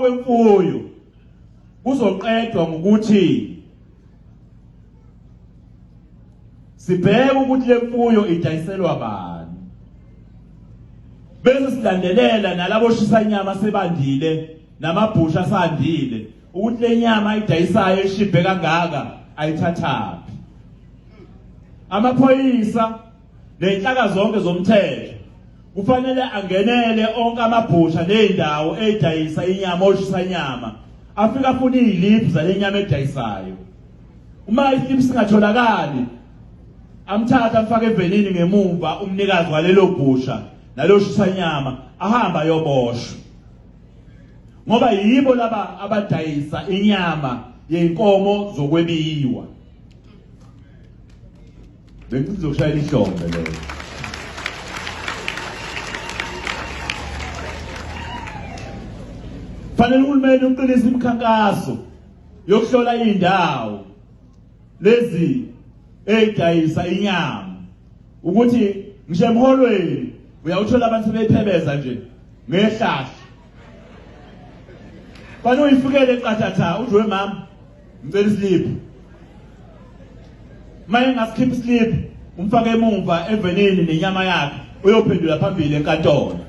kwemfuyo kuzoqedwa ngokuthi sibheke ukuthi le mfuyo idayiselwa bani, bese silandelela nalabo shisa inyama sebandile namabhusha asandile ukuthi le nyama idayisayo eshibhe kangaka ayithathaphi. Amaphoyisa nenhlaka zonke zomthetho kufanele angenele onke amabhusha nendawo edayisa inyama oshisa inyama afika afuna iziliphu zale nyama edayisayo. Uma isiliphu singatholakali amthatha amfake evenini ngemumva umnikazi walelo bhusha nalo shisa inyama ahamba yoboshwa, ngoba yibo laba abadayisa inyama yenkomo zokwebiwa. Bengizoshaya ihlombe leyo. Fanele uhulumeni uqinise imikhankaso yokuhlola indawo lezi edayisa inyama ukuthi ngisho emholweni uyawuthola abantu bephebeza nje ngehlahla. Fanele uyifikele eqathatha udwe mama ngicela isliphu. Maye ngasikhipha isliphu umfake emumva evenini nenyama yakhe uyophendula phambili enkantolo.